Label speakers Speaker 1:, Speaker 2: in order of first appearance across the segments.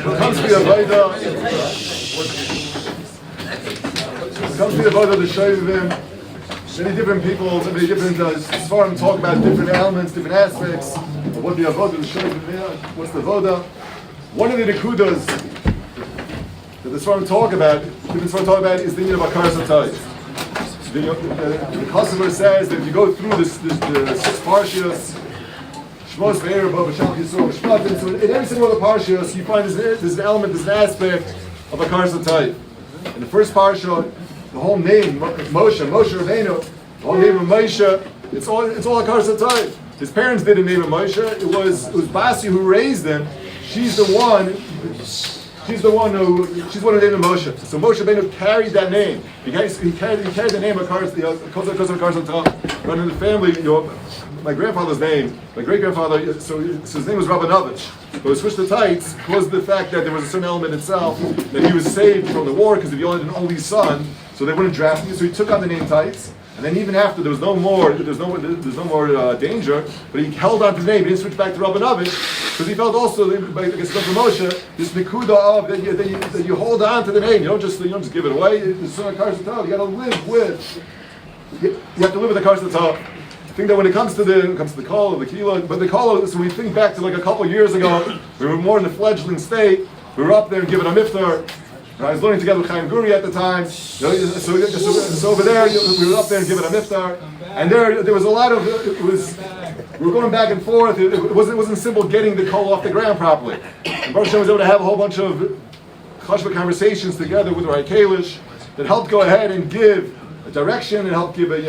Speaker 1: comes to the avodah, the Shovim, many different people, many different Sfarim talk about different elements, different aspects of what the avodah, the Shovim, what's the avodah. One of the nekudas that the Sfarim talk about, is the union of Akar Satay. The customer says that if you go through the 6 parshas, Shmos Ve'er, Bo, B'Shalach Yisrael, B'Shmatim, so in every single one of the parshas, you find there's an element, there's an aspect of Akar Satay. In the first parsha, the whole name, Moshe Rabbeinu, the whole name of Moshe, it's all Akar Satay. His parents didn't name him Moshe. It was Basi who raised him. She's the one who named him Moshe. So Moshe Rabbeinu carried that name. He carried the name of Akar Satay. Running the family, my grandfather's name, my great-grandfather, so his name was Rabbi. But we switched the tights because of the fact that there was a certain element itself that he was saved from the war because he had an only son, so they wouldn't draft him. So he took on the name tights, and then even after there was no more danger, but he held on to the name. He didn't switch back to Rabbi because he felt also, I guess, for Moshe, this nekuda of that you hold on to the name. You don't just give it away. It's son of Akar Satay. You got to live with. You have to live with the Akar Satay. I think that when it comes to the Kollel, the Kilo, but the Kollel, so we think back to like a couple of years ago, we were more in the fledgling state. We were up there and giving a miftar. I was learning together with Chaim Guri at the time. So over there, we were up there and giving a miftar, and there was a lot of we were going back and forth. It wasn't simple getting the Kollel off the ground properly. And Baruch Hashem was able to have a whole bunch of chashva conversations together with Rabbi Kalish that helped go ahead and give a direction and help give it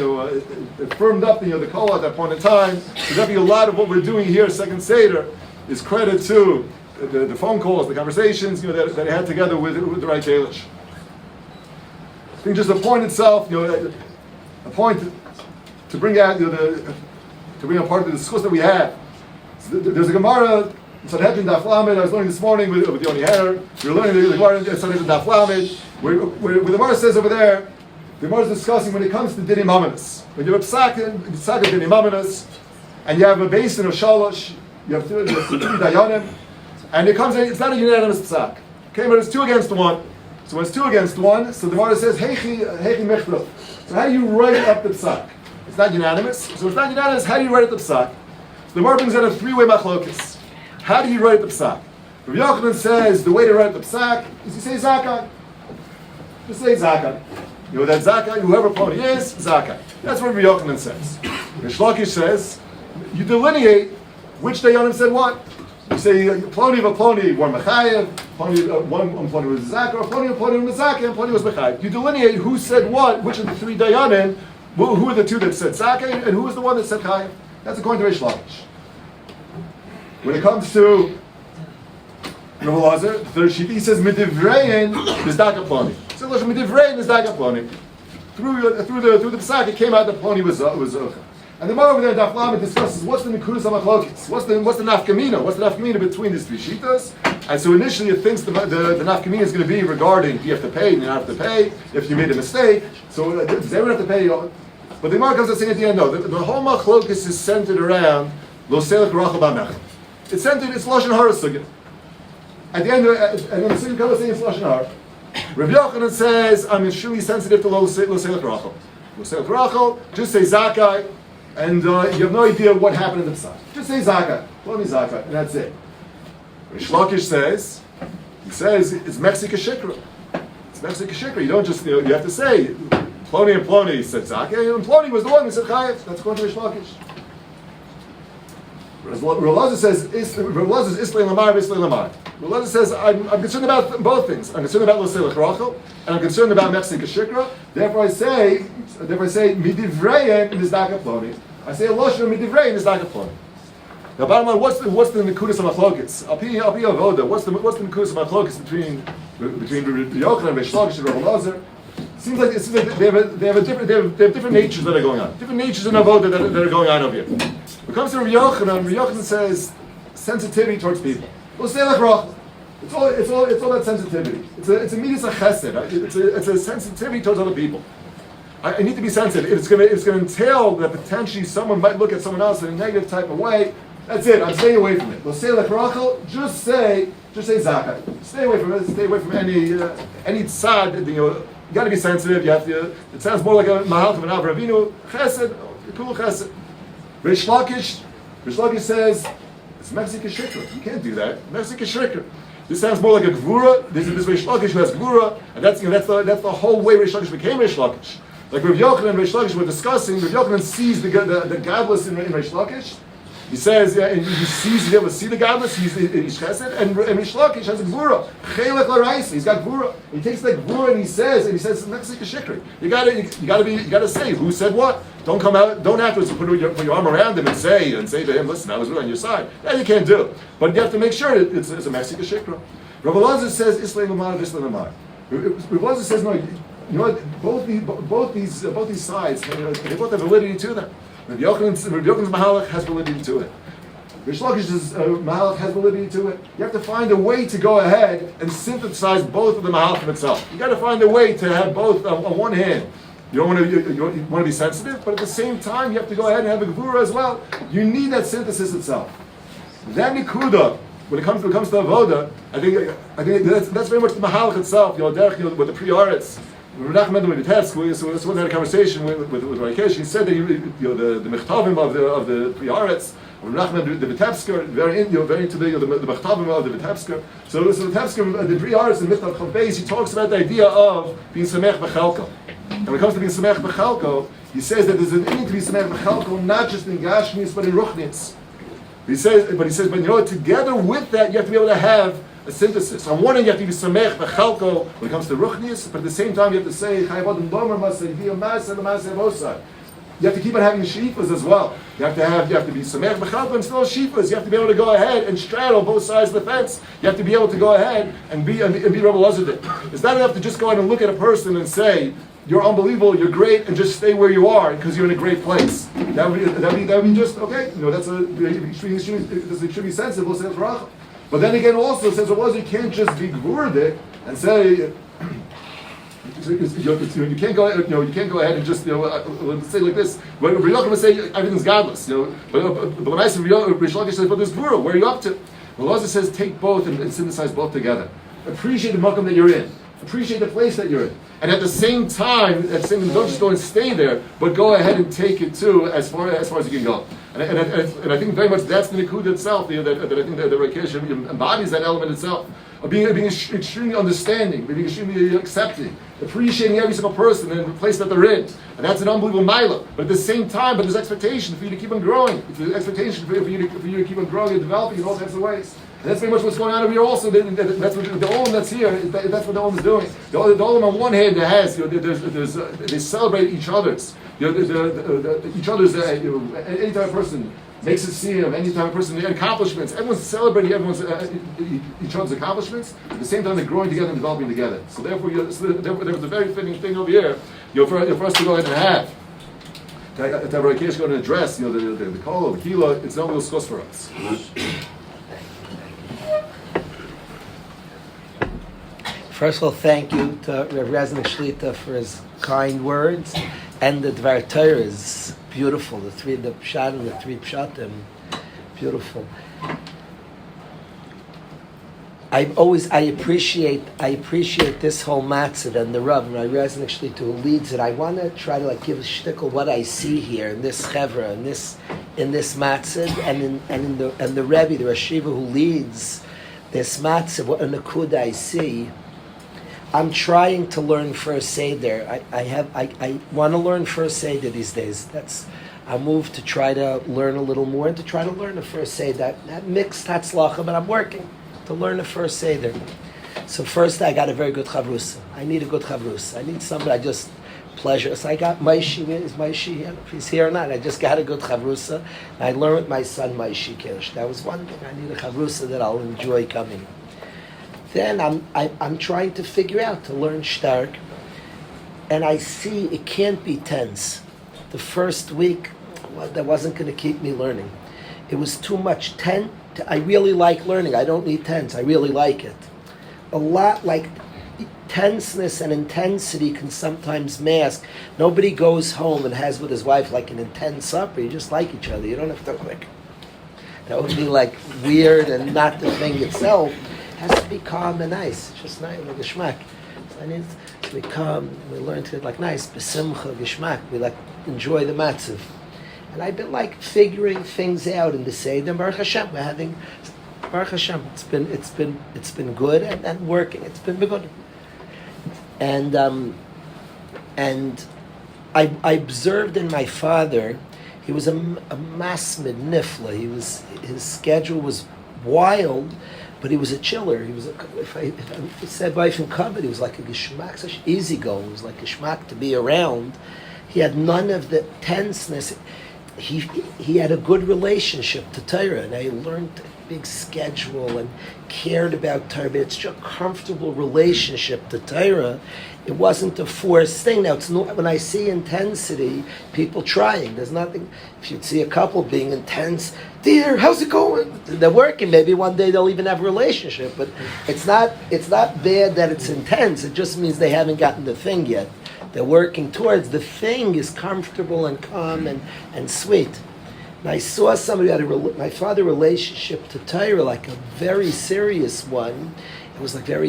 Speaker 1: firmed up the Kollel at that point in time. So definitely a lot of what we're doing here, Second Seder, is credit to the phone calls, the conversations that I had together with the Rabbi Kalish. I think just the point itself, a point to bring out to bring up part of the discourse that we had. So there's a Gemara in Sanhedrin Daf Lamed. I was learning this morning with Yoni Herr. We were learning the Gemara in Sanhedrin Daf Lamed, where the Gemara says over there. The Gemara is discussing when it comes to Dinim Amanis. When you have a psak of Dinim Amanis, and you have a basin of Shalosh, you have three Dayanim, and it comes in, it's not a unanimous psak. Okay, but it's 2 against 1. So when it's 2 against 1, so the Gemara says, Heichi Mechtav. So how do you write up the psak? It's not unanimous. So it's not unanimous, how do you write up the psak? So the Gemara brings out a 3-way machlokes. How do you write up the psak? Rabbi Yochanan says the way to write up the psak is you say Zakai. Just say Zakai. That Zakai, whoever Ploni is, Zakai. That's what Rabbi Yochanan says. Rish Lakish says, you delineate which Dayanim said what. You say Ploni of a Ploni were Mechayev, one Ploni was Zakai, or Ploni was Zakai, and Ploni was Mechayev. You delineate who said what, which of the 3 Dayanim, who are the 2 that said Zakai, and who was the one that said Chayev. That's according to Rish Lakish. When it comes to Rabbi Lazar, the third sheet, he says Midivrein is Daka Ploni. So Midivrein is Daka Ploni. Through the psak, it came out that Ploni was Zocha. And the Gemara over there, Daf Lamed, discusses what's the Nekudas HaMachlokes, what's the nafkamina, what's the nafkamina between these 3 shitas. And so initially it thinks the nafkamina is going to be regarding do you have to pay, do you not have to pay, if you made a mistake, so does everyone have to pay? But the Gemara comes to say at the end, no, the whole Machlokes is centered around Lo Selech Rachel B'Mechel. It's Lashon Hara Sugya. At the end, and then the Sugya comes saying it's Lashon Hara. Rabbi Yochanan says, I'm extremely sensitive to Lo Selech Rachel. Lo Selech Rachel, just say Zakai, and you have no idea what happened in the Psak. Just say Zakai, Ploni Zakai, and that's it. Rish Lakish says, it's Mexica Shikra. It's Mexica Shikra. You don't just, you have to say, Ploni and Ploni said Zakai, and Ploni was the one who said Chayev. That's according to Rish Lakish. Rav says, Rav is Islay Lamar, Islay Lamar. Rav says, I'm concerned about both things. I'm concerned about Lo Selech Rachel, and I'm concerned about Mexica Shikra. Therefore I say, Midivrein is Daka Ploni. I say, Lashon Midivrein is Daka Ploni. Now, bottom line, what's the Nekudas HaMachlokes? Api Avoda. What's the Nekudas HaMachlokes between Rabbi Yochanan and Rish Lakish and Rav Lazar? Seems like they have different natures that are going on. Different natures in Avoda that are going on over here. When it comes to Rabbi Yochanan says sensitivity towards people. Well, say like Rachel. It's all about sensitivity. It's a midas chesed. It's a sensitivity towards other people. I need to be sensitive. It's going to entail that potentially someone might look at someone else in a negative type of way. That's it. I'm staying away from it. Just say zakat. Stay away from it. Stay away from any tzad. You got to be sensitive. You have to. It sounds more like a mahal of an Avraham Avinu. Chesed, cool chesed. Rish Lakish says it's Mefzik Shikra. You can't do that. Mefzik Shikra. This sounds more like a gvura. This Rish Lakish who has gvura, and that's the whole way Rish Lakish became Rish Lakish. Like Rav Yochanan and Rish Lakish were discussing. Rav Yochanan sees the gadlus in Rish Lakish. He says, and he's able to see the godless. He's chesed, and Rish Lakish has a gvura. Chelek l'raisa. He's got gvura. He takes that gvura and he says, "Mefzik Shikri." You gotta say who said what. Don't come out. Don't afterwards put your arm around him and say to him, "Listen, I was really on your side." That you can't do. But you have to make sure that it's a Mefzik Shikra. Rabbi Elazar says, "Islam Amar, Islam Amar." Rabbi Elazar says, "No. You know what? Both these sides, they both have validity to them." Rabbi Yochanan's mahalach has validity to it. Rish Lakish's mahalach has validity to it. You have to find a way to go ahead and synthesize both of the mahalachim itself. You got to find a way to have both on one hand. You want to be sensitive, but at the same time you have to go ahead and have a gevura as well. You need that synthesis itself. That nikuda, when it comes to avoda, I think that's very much the mahalach itself. With the prioritz. Rav Nachman ben Vitebsk, so we had a conversation with Rakesh. He said that the mechtavim of the prioritz. Rav Nachman the Vitebsker, very into the mechtavim of the Vitebsker. So the Vitebsker, the prioritz in Michtav Chavbeis, he talks about the idea of being samech b'chelko. And when it comes to being samech b'chelko, he says that there's an need to be samech b'chelko, not just in gashmis but in ruchnis. He says, but together with that, you have to be able to have a synthesis. On one hand, you have to be samech b'chelko when it comes to ruchnis, but at the same time, you have to say chayavodim domer masay v'yom masay l'masay v'osay. You have to keep on having shifas as well. You have to be samech b'chelko and still shifas. You have to be able to go ahead and straddle both sides of the fence. You have to be able to go ahead and be Rabbi Elazar. It's not enough to just go ahead and look at a person and say, "You're unbelievable, you're great," and just stay where you are because you're in a great place. That would be just okay. That's extremely sensible. Says Rachel. But then again, also says you can't just be gvurdik and say you can't go. You can't go ahead and just say like this. But Rabbi Yochanan say everything's godless. But when I say Rish Lakish says, "But there's gvura. Where are you up to?" Rabbi Elazar says, "Take both and synthesize both together. Appreciate the makom that you're in. Appreciate the place that you're in." And at the same time, don't just go and stay there, but go ahead and take it too as far as you can go. And I think very much that's the Nikud itself, that I think that the Rakesh embodies that element itself, of being extremely understanding, being extremely accepting, appreciating every single person and the place that they're in. And that's an unbelievable milah. But at the same time, there's expectation for you to keep on growing. There's expectation for you to keep on growing and developing in all types of ways. And that's very much what's going on over here also. That's what the Olam that's here, that's what the Olam is doing. The Olam on one hand has, they celebrate each other's. Each other's, any type of person makes a siyum, any type of person, accomplishments. Everyone's celebrating each other's accomplishments. At the same time, they're growing together and developing together. So therefore, there was a very fitting thing over here, for us to go ahead and have. To have Rakesh go and address, the Kollel, the Kilo, it's no real discuss for us.
Speaker 2: First of all, thank you to Rav Reznick Shlita for his kind words, and the Dvar Torah is beautiful. The three pshatim, beautiful. I appreciate this whole matzah and the Rav Reznick Shlita who leads it. I want to try to give a shtickle what I see here in this chevra, in this matzah, and in the Rebbe, the Rashiva who leads this matzah. What a nakuda I see. I'm trying to learn First Seder. I want to learn First Seder these days. I moved to try to learn a little more and to try to learn the First Seder. That mixed hatzlacha, but I'm working to learn the First Seder. So first I got a very good chavrusa. I need a good chavrusa. I need somebody I just pleasure. So I got Maishi. Is Maishi here? If he's here or not. I just got a good chavrusa. I learned with my son Maishi Kalish. That was one thing. I need a chavrusa that I'll enjoy coming. Then I'm trying to figure out to learn shtark, and I see it can't be tense. The first week, that wasn't going to keep me learning. It was too much tense. I really like learning. I don't need tense. I really like it. A lot like tenseness and intensity can sometimes mask. Nobody goes home and has with his wife like an intense supper. You just like each other. You don't have to That would be like weird and not the thing itself. It has to be calm and nice. It's just nice, like a geschmack. And it's, we come, we learn to like nice, besimcha, geschmack. We like enjoy the matzav. And I've been like figuring things out in the Seder. Baruch Hashem, we're having Baruch Hashem. It's been good and working. It's been good. And I observed in my father, he was a masmid nifla. His schedule was wild, but he was a chiller. He was if I said by from covered, he was like a geschmack, such easygoing. It was like a geschmack to be around. He had none of the tenseness. He had a good relationship to Torah, and I learned a big schedule and cared about Torah. But it's just a comfortable relationship to Torah. It wasn't a forced thing. Now, it's not, when I see intensity, people trying. There's nothing. If you'd see a couple being intense, dear, how's it going? They're working. Maybe one day they'll even have a relationship. But it's not bad that it's intense. It just means they haven't gotten the thing yet. They're working towards the thing is comfortable and calm and sweet. And I saw somebody who had my father relationship to Torah, like a very serious one. It was like there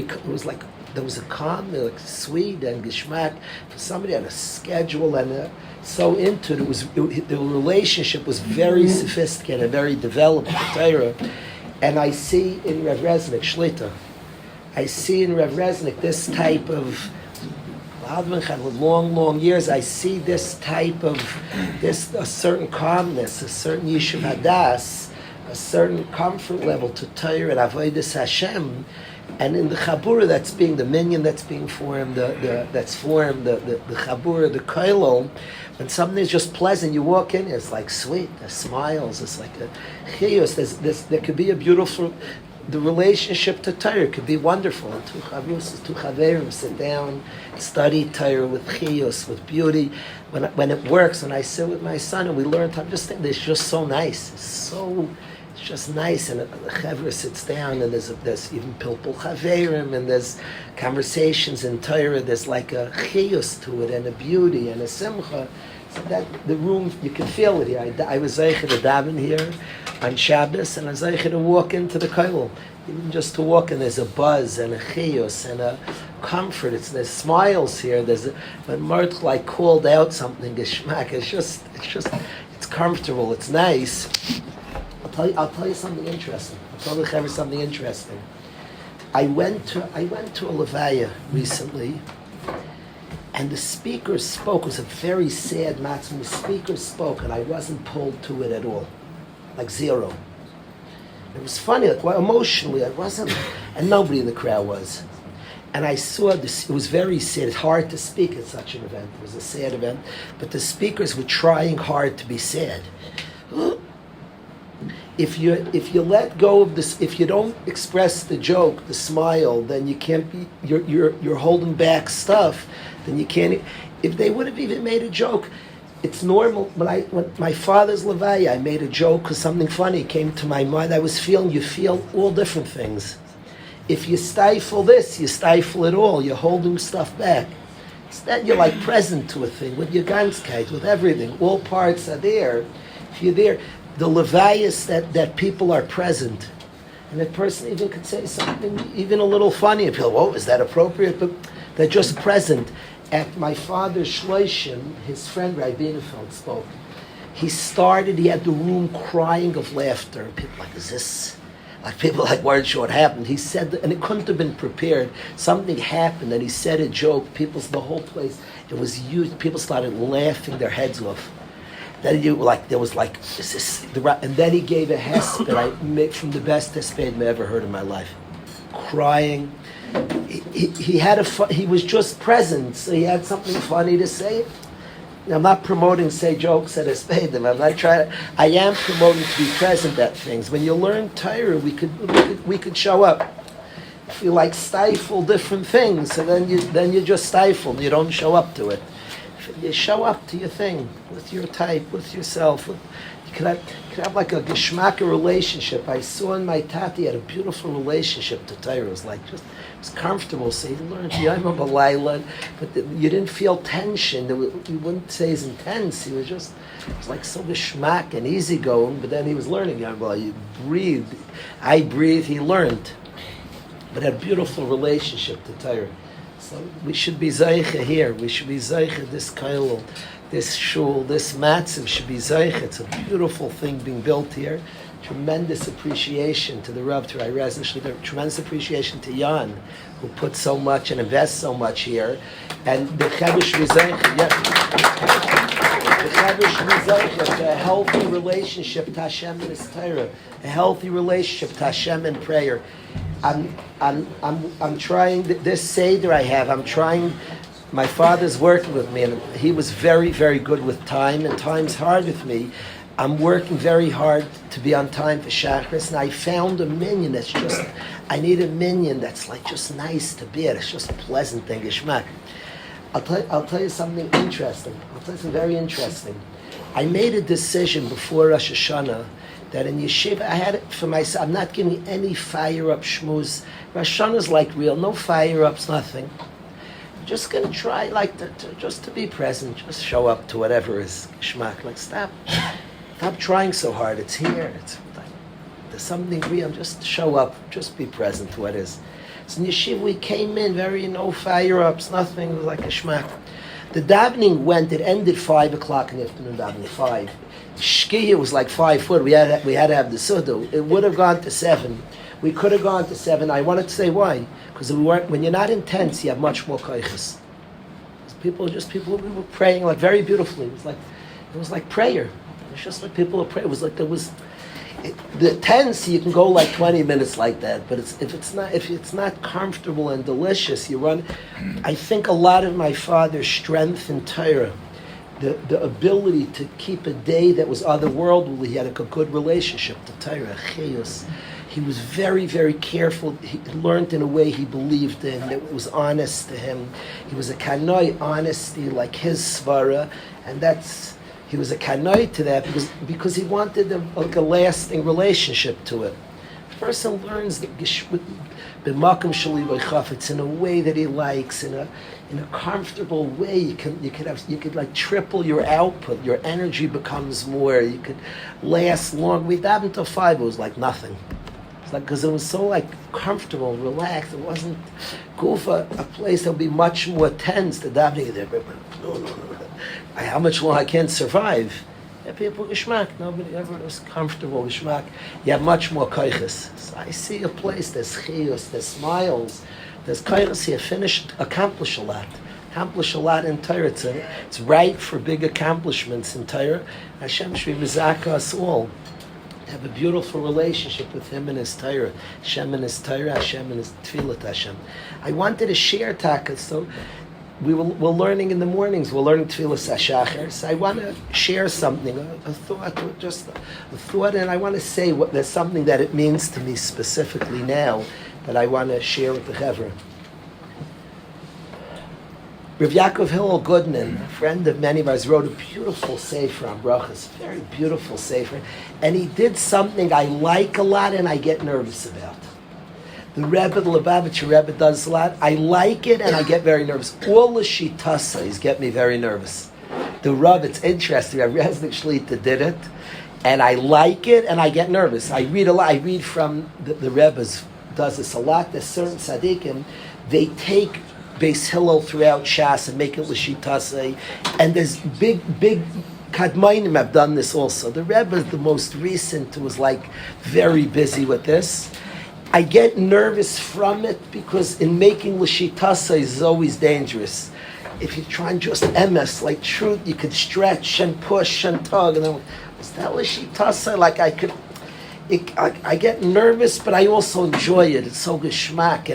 Speaker 2: was a calm, like sweet and geschmack. For somebody had a schedule and so into it, the relationship was very sophisticated, very developed with Torah. And I see in Rav Reznick Shlita, this type of with long years, I see this type of a certain calmness, a certain yishuv hadas, a certain comfort level to Torah and avodas Hashem, and in the chabura that's being the minyan that's being formed, the chabura, the kollel, when something is just pleasant, you walk in, it's like sweet, there's smiles, it's like a chiyus. There could be a beautiful. The relationship to Torah could be wonderful. And two chaverim sit down, study Torah with chiyus, with beauty. When it works, when I sit with my son and we learn, I'm just thinking, it's just so nice. It's just nice. And the chaver sits down and there's even pilpul chaverim and there's conversations in Torah. There's like a chiyus to it and a beauty and a simcha. So that the room, you can feel it here. I was zeicher to daven here on Shabbos, and I was zeicher to walk into the kollel. Even just to walk in, there's a buzz and a chiyus and a comfort. There's smiles here. When Mart like called out something, geschmack. It's comfortable. It's nice. I'll tell you something interesting. I'll tell the chaver something interesting. I went to a levaya recently. And the speaker spoke. It was a very sad matzah. The speaker spoke, and I wasn't pulled to it at all, like zero. It was funny, like emotionally, I wasn't, and nobody in the crowd was. And I saw this. It was very sad. It's hard to speak at such an event. It was a sad event, but the speakers were trying hard to be sad. If you let go of this, if you don't express the joke, the smile, then you can't be. You're holding back stuff. Then you can't. If they would have even made a joke, it's normal. When my father's levaya, I made a joke because something funny came to my mind. You feel all different things. If you stifle this, you stifle it all. You're holding stuff back. Instead, you're like present to a thing with your ganzkeit, with everything. All parts are there. If you're there, the levayas that people are present. And that person even could say something even a little funny. And people, whoa, is that appropriate? But they're just present. At my father's shloshim, his friend Rabbi spoke. He had the room crying of laughter. People like, is this? Like people like weren't sure what happened. He said, and it couldn't have been prepared. Something happened, and he said a joke. The whole place, it was huge. People started laughing their heads off. Then is this the right? And then he gave a hesped I made from the best hesped I ever heard in my life, crying. He was just present, so he had something funny to say. I'm not promoting say jokes at hesped. I'm not trying. I am promoting to be present at things. When you learn Torah, we could show up. If you like stifle different things, so then you just stifle. You don't show up to it. You show up to your thing with your type, with yourself. You could have like a geschmacka relationship. I saw in my tati had a beautiful relationship to Torah. It was like just it was comfortable. So you learned Yom Balayla, but you didn't feel tension. You wouldn't say he's intense. He was just it was like so geschmack and easygoing. But then he was learning Yom Balayla. You breathed, I breathed. He learned, but had a beautiful relationship to Torah. So we should be zeicha here. We should be zeicha this Kollel, this shul, this matzav should be zeicha. It's a beautiful thing being built here. Tremendous appreciation to the Rav, to Reznick, tremendous appreciation to Jan, who put so much and invests so much here. And the Kalish zeicha, yes. The Kalish zeicha, a healthy relationship to Hashem and His Torah, a healthy relationship to Hashem and prayer. I'm trying this seder I have. I'm trying. My father's working with me, and he was very, very good with time. And time's hard with me. I'm working very hard to be on time for Shachris, and I found a minion that's just. I need a minion that's like just nice to be at. It's just a pleasant thing, Geschmack. I'll tell you something interesting. I'll tell you something very interesting. I made a decision before Rosh Hashanah that in yeshiva, I had it for myself. I'm not giving any fire-up shmooze. Rosh Hashanah's like real, no fire-ups, nothing. I'm just going to try like just to be present, just show up to whatever is shmak. Like, stop trying so hard. It's here. It's like, there's something real. Just show up, just be present to what is. So in yeshiva, we came in very, no fire-ups, nothing. It was like a shmak. The davening it ended 5 o'clock in the afternoon, davening 5. Shkia was like 5 foot. We had to have the sudu. It would have gone to 7. We could have gone to 7. I wanted to say why, because when you're not intense, you have much more koiches. People were praying like very beautifully. It was like prayer. It was just like people were praying. It was like the tense. You can go like 20 minutes like that, but if it's not comfortable and delicious, you run. I think a lot of my father's strength in Torah. The ability to keep a day that was otherworldly. He had a good relationship to Torah, Chiyus. He was very, very careful. He learned in a way he believed in. It was honest to him. He was a kanoi honesty, like his svara, and he was a kanoi to that because he wanted a lasting relationship to it. The person learns the b'makom shali b'chafetz in a way that he likes, in a comfortable way. You could like triple your output. Your energy becomes more. You could last long. We davened till 5. It was like nothing. It's like because it was so like comfortable, relaxed. It wasn't Kufa, a place that would be much more tense. The davening there. No. How much longer I can't survive? Yeah, people geschmack. Nobody ever was comfortable geschmack. You have much more koiches. So I see a place. There's chiyus. There's smiles. There's koiches here. Accomplish a lot in Torah. It's right for big accomplishments in Torah. Hashem should mizaka us all. Have a beautiful relationship with Him and His Torah. Hashem and His Torah. Hashem and His tefillah Hashem. I wanted to share taka. So we're learning in the mornings. We're learning tefillah hashachar. So I want to share something, a thought, just a thought, and I want to say there's something that it means to me specifically now that I want to share with the Chevra. Rav Yaakov Hillel Goodman, a friend of many of ours, wrote a beautiful sefer on brachas, very beautiful sefer, and he did something I like a lot and I get nervous about. The Rebbe, the Lubavitcher Rebbe does a lot. I like it and I get very nervous. All the shitasas get me very nervous. The Rav, it's interesting. Reznick Shlita did it, and I like it and I get nervous. I read a lot. I read from the Rebbe's does this a lot. There's certain tzaddikim, they take Beis Hillel throughout Shas and make it l'shitasei, and there's big Kadmainim have done this also. The Rebbe is the most recent who was like very busy with this. I get nervous from it because in making l'shitasei is always dangerous. If you try and just emes, like truth, you could stretch and push and tug, and then is that l'shitasei? Like I get nervous, but I also enjoy it. It's so geschmack,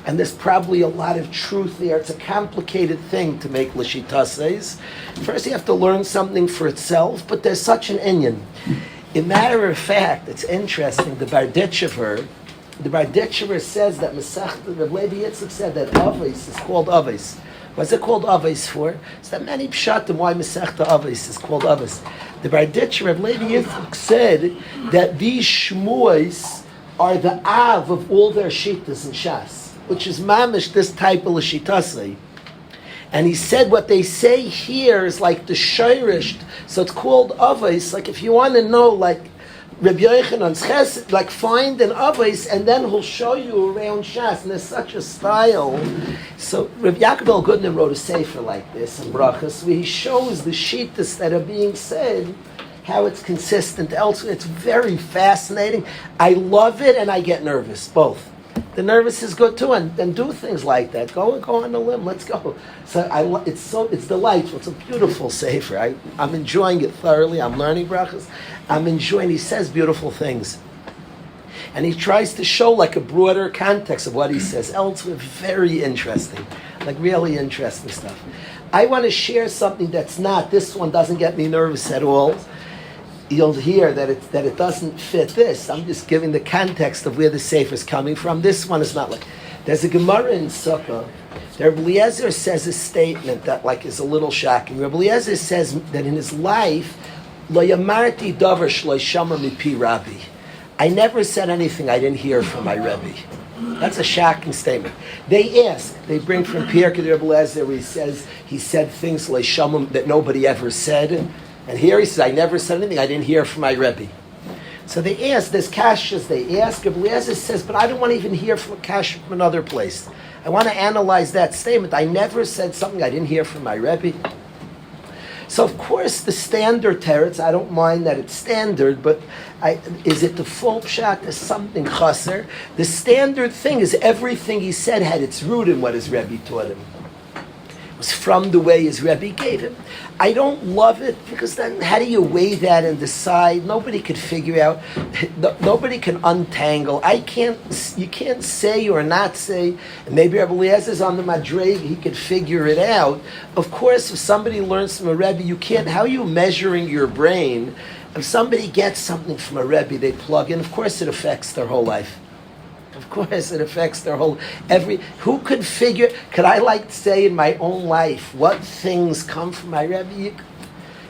Speaker 2: and there's probably a lot of truth there. It's a complicated thing to make l'shitaseis. First, you have to learn something for itself, but there's such an inyan. In matter of fact, it's interesting. The Barditchever says that Masech, the Levi Yitzchak said that Avos is called Avos. What's it called Avos for? It's that many pshatim why Masechta Avos is called Avos. The Barditcher of Levi Yitzchak said that these shmuos are the av of all their shittas and shas, which is mamish this type of shitasei. And he said what they say here is like the shirish, so it's called Avos. Like if you want to know, like Rabbi Yochanan's Chesed, like find an Avos and then he'll show you around Shas, and there's such a style. So Rabbi Yaakov El Goodman wrote a sefer like this in Brachas, where he shows the shittas that are being said, how it's consistent elsewhere. It's very fascinating. I love it and I get nervous, both. The nervous is good too, and do things like that. Go on a limb. Let's go. So it's delightful. It's a beautiful sefer. I'm enjoying it thoroughly. I'm learning brachas. I'm enjoying. He says beautiful things, and he tries to show like a broader context of what he says. Elsewhere, very interesting, like really interesting stuff. I want to share something that's not. This one doesn't get me nervous at all. You'll hear that it doesn't fit this. I'm just giving the context of where the sefer is coming from. This one is not like. There's a Gemara in Sukkah. Rabbi Eliezer says a statement that like is a little shocking. Rabbi Eliezer says that in his life, Lo yamarti davar shlo yishamar mipi Rabbi. I never said anything I didn't hear from my Rebbe. That's a shocking statement. They bring from Pierre Rabbi Eliezer where he said things like shamam that nobody ever said. And here he says, I never said anything I didn't hear from my Rebbe. So they ask, there's kashas, they ask, Rabbi Eliezer says, but I don't want to even hear from a kasha from another place. I want to analyze that statement. I never said something I didn't hear from my Rebbe. So of course the standard teretz, I don't mind that it's standard, but is it the full pshat? Is something chaser? The standard thing is everything he said had its root in what his Rebbe taught him. Was from the way his Rebbe gave him. I don't love it because then how do you weigh that and decide? Nobody could figure out. Nobody can untangle. You can't say or not say. And maybe Rabbi Eliezer is on the Madreg. He could figure it out. Of course, if somebody learns from a Rebbe, you can't. How are you measuring your brain? If somebody gets something from a Rebbe, they plug in. Of course, it affects their whole life. Of course, it affects their whole, who could I like to say in my own life, what things come from my Rebbe?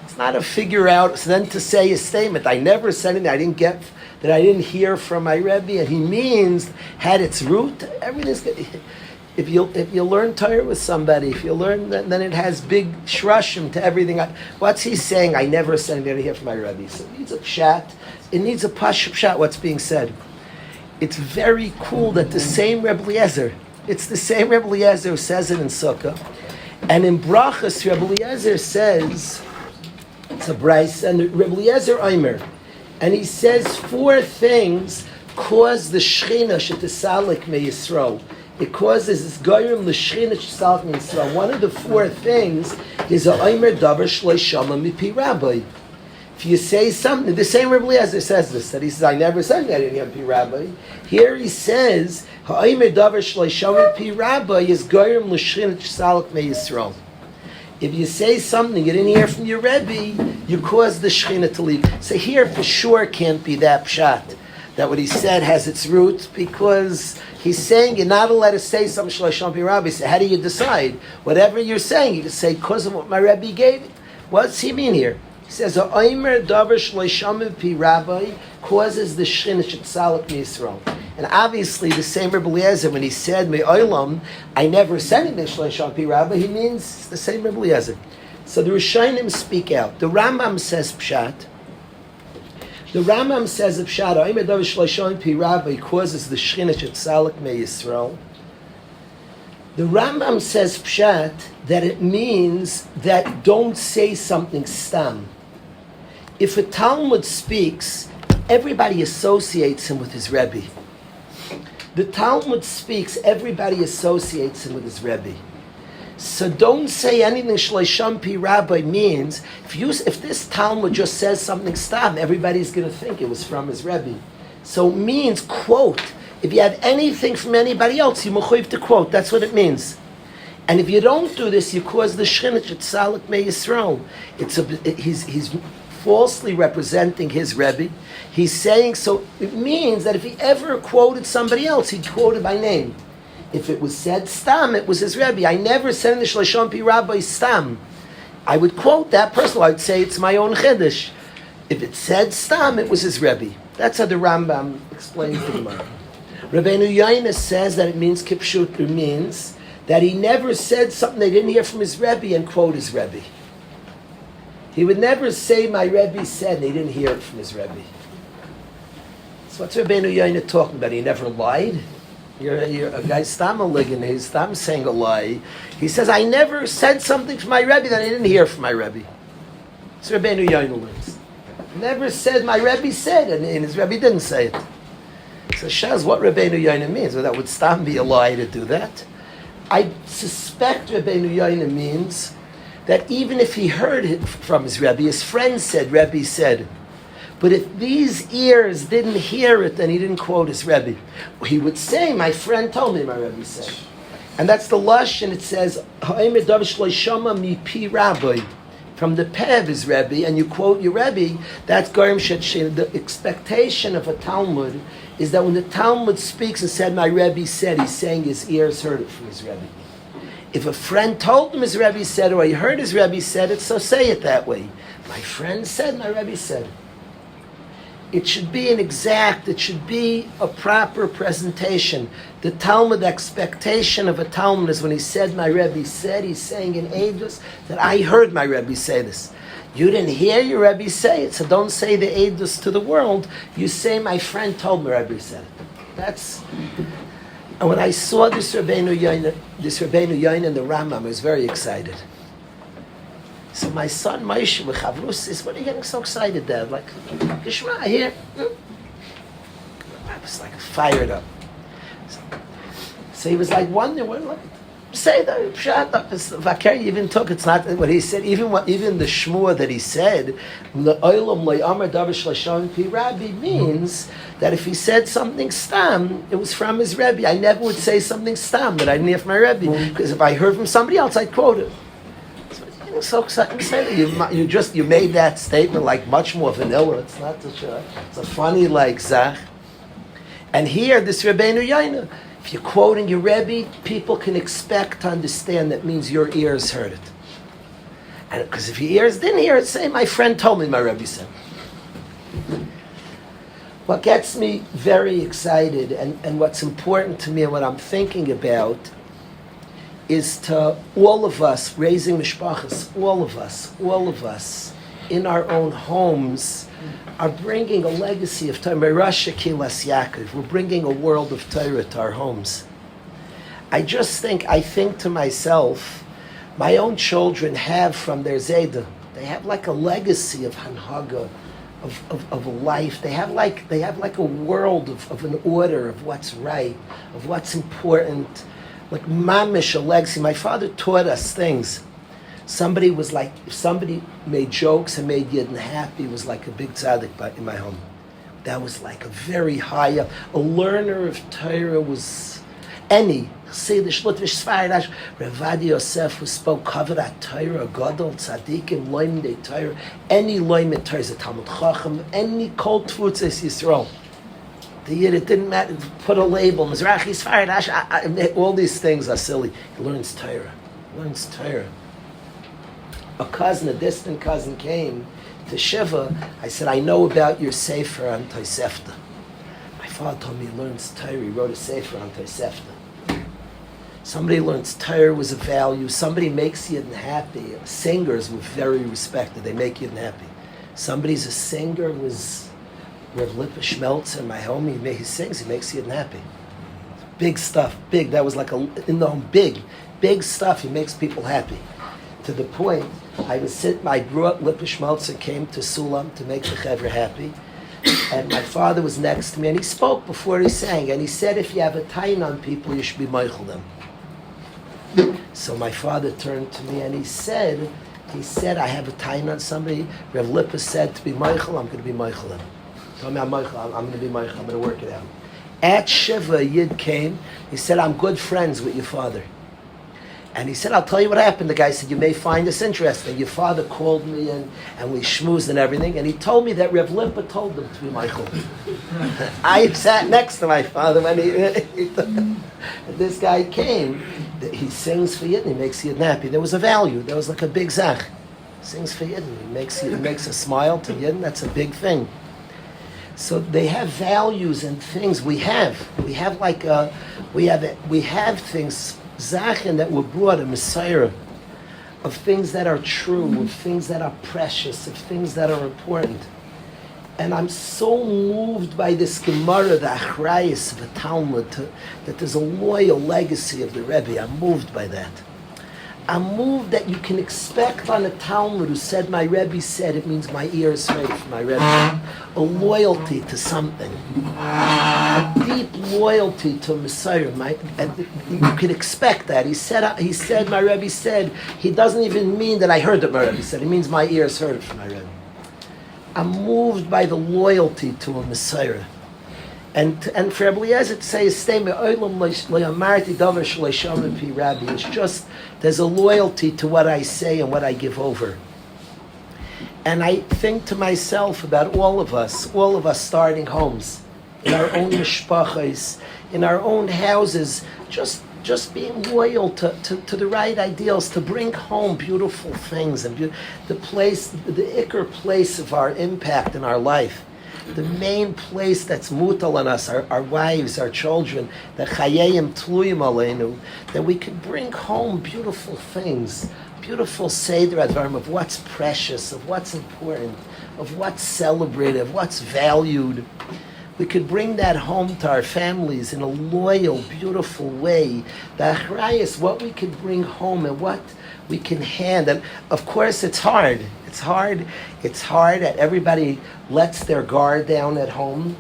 Speaker 2: It's not a figure out, so then to say a statement, I never said anything I didn't get, that I didn't hear from my Rebbe, and he means, had its root, everything's good. If you learn Torah with somebody, if you learn, then it has big shrushim to everything. What's he saying? I never said anything I didn't hear from my Rebbe. So it needs a pshat, it needs a pshat, what's being said. It's very cool that the same Rebbe Eliezer, it's the same Rebbe Eliezer who says it in Sukkah. And in Brachas, Rebbe Eliezer says, it's a Bryce, and Rebbe Eliezer Omer, and he says 4 things cause the Shechina shetisalik me Yisrael. It causes this goyim the Shechina shetisalik me Yisrael. One of the 4 things is a Omer davar shlo yishama mipi Rabbi. If you say something, the same Rabbi Eliezer says this, that he says, I never said that in Yom Rabbi. Here he says, Ha'omer davar shlo yishamar pi Rabbi is goyim l'shchin t'salak me Yisrael. If you say something you didn't hear from your Rebbe, you cause the Shechina to leave. So here for sure can't be that pshat, that what he said has its roots, because he's saying you're not allowed to say something shlo yishamar pi Rabbi. So how do you decide? Whatever you're saying, you can say, because of what my Rebbe gave. What's he mean here? He says, "Oimer davar shlo yishamar pi Rabbi causes the Shechina shetzalak Yisrael." And obviously, the same Rabbi Eliezer, when he said "Me'olam," I never said anything shlo yishamar pi Rabbi. He means the same Rabbi Eliezer. So the Rishonim speak out. The Rambam says pshat. The Rambam says pshat. Oimer davar shlo yishamar pi Rabbi causes the Shechina shetzalak Yisrael. The Rambam says pshat that it means that don't say something stam. If a Talmud speaks, everybody associates him with his Rebbe. The Talmud speaks, everybody associates him with his Rebbe. So don't say anything shlo yishamar pi Rabbi means, if this Talmud just says something stam, everybody's going to think it was from his Rebbe. So it means, quote, if you have anything from anybody else, you mechuyev to quote. That's what it means. And if you don't do this, you cause the Shechina shetzalak me Yisrael. He's falsely representing his Rebbe. He's saying, so it means that if he ever quoted somebody else, he'd quote it by name. If it was said stam, it was his Rebbe. I never said in the Shlashon Pi Rabbi stam. I would quote that person. I would say it's my own chiddush. If it said stam, it was his Rebbe. That's how the Rambam explains the Gemara. Rabbeinu Yoina says that it means kipshut. It means that he never said something they didn't hear from his Rebbe and quote his Rebbe. He would never say my Rebbe said and he didn't hear it from his Rebbe. So what's Rabbeinu Yoina talking about? He never lied? You're a guy stam a ligon, he's stam saying a lie. He says, I never said something from my Rebbe that I didn't hear from my Rebbe. So Rabbeinu Yoina learns. Never said my Rebbe said, and his Rebbe didn't say it. So Shaz, what Rabbeinu Yoina means? Well, that would stam be a lie to do that. I suspect Rabbeinu Yoina means that even if he heard it from his Rebbe, his friend said, Rebbe said, but if these ears didn't hear it, then he didn't quote his Rebbe. He would say, my friend told me my Rebbe said. And that's the lush, and it says, from the peh of his Rebbe, and you quote your Rebbe, that's Gorim Shet. The expectation of a Talmud is that when the Talmud speaks and said, my Rebbe said, he's saying his ears heard it from his Rebbe. If a friend told him his Rebbe said, or he heard his Rebbe said it, so say it that way. My friend said, my Rebbe said. It should be it should be a proper presentation. The Talmud expectation of a Talmud is when he said, my Rebbe said, he's saying in Eidos that I heard my Rebbe say this. You didn't hear your Rebbe say it, so don't say the Eidos to the world. You say, my friend told me Rebbe said it. And when I saw this Rabbeinu Yoina in the Rambam, I was very excited. So my son Moshe with Chavrus says, what are you getting so excited, Dad? Like, Gishma, here. I was like fired up. So he was like wondering, what, say that, shut up. Vakar even took, it's not what he said, even the Shmua that he said, Rabbi means that if he said something stam, it was from his Rebbe. I never would say something stam that I didn't hear from my Rebbe, because if I heard from somebody else, I'd quote it. So excited to say that you made that statement like much more vanilla. It's not such it's a funny like zach. And here, this Rabbeinu Yoina, if you're quoting your Rebbe, people can expect to understand that means your ears heard it. And because if your ears didn't hear it, say, my friend told me my Rebbe said. What gets me very excited and what's important to me and what I'm thinking about is to all of us, raising mishpachas, all of us, in our own homes, are bringing a legacy of Torah. Merasha Kilas Yaakov. We're bringing a world of Torah to our homes. I think to myself, my own children have from their Zayda, they have like a legacy of Hanhaga, of a life. They have like a world of an order of what's right, of what's important. Like mamish, a legacy. My father taught us things. Somebody made jokes and made Yidden happy, was like a big tzaddik in my home. That was like a very high, a learner of Torah was any. Chassidish, Litvish, Sfaradash, Revadi Yosef, who spoke Kavrat Torah, Gadol, Tzadikim, Loim de Torah, any Loim de Torah is a Talmud Chacham, any Kol Tfutz is Yisrael. The Yid, it didn't matter, put a label, Mizrachi, Sfaradash, all these things are silly. He learns Torah. A distant cousin came to Shiva. I said, I know about your Sefer on Tosefta. My father told me he learns Torah. He wrote a Sefer on Tosefta. Somebody learns Torah was a value. Somebody makes Yidden happy. Singers were very respected. They make Yidden happy. Somebody's a singer was Rav Lipa Schmeltz in my home. He sings. He makes Yidden happy. Big stuff. Big. That was like in the home. Big stuff. He makes people happy. To the point, I brought Lipa Schmeltz and came to Sulam to make the Chevra happy. And my father was next to me, and he spoke before he sang. And he said, if you have a tain on people, you should be meichel them. So my father turned to me and he said, I have a tain on somebody. Rav Lipa said to be meichel, I'm going to be meichel them. Told me I'm going to be meichel, I'm going to work it out. At Shiva, a Yid came, he said, I'm good friends with your father. And he said, I'll tell you what happened. The guy said, you may find this interesting. Your father called me and we schmoozed and everything. And he told me that Rev Limpa told him to be Michael. I sat next to my father when this guy came. He sings for Yidden. He makes Yidden happy. There was a value. There was like a big zach. Sings for Yidden. He makes a smile to Yidden. That's a big thing. So they have values and things. We have things, Zachen, that were brought, a Messiah, of things that are true, of things that are precious, of things that are important. And I'm so moved by this Gemara, the Achrayis of the Talmud, that there's a loyal legacy of the Rebbe. I'm moved by that. I'm moved that you can expect on a Talmud who said, my Rebbe said, it means my ear is ready for my Rebbe. A loyalty to something. A deep loyalty to a Messiah. You can expect that. He said, my Rebbe said, he doesn't even mean that I heard that my Rebbe said. It means my ears heard it from my Rebbe. I'm moved by the loyalty to a Messiah. And for Rabbi Eliezer to say a statement, it's just, there's a loyalty to what I say and what I give over. And I think to myself about all of us starting homes, in our own mishpachos, in our own houses, just being loyal to the right ideals, to bring home beautiful things, and the ikar place of our impact in our life. The main place that's mutal on us, our wives, our children, the chayayim tluyim aleinu, that we can bring home beautiful things, beautiful seder advarim of what's precious, of what's important, of what's celebrated, of what's valued. We could bring that home to our families in a loyal, beautiful way. The achrayus, what we could bring home and what we can hand. And of course, it's hard. It's hard that everybody lets their guard down at home.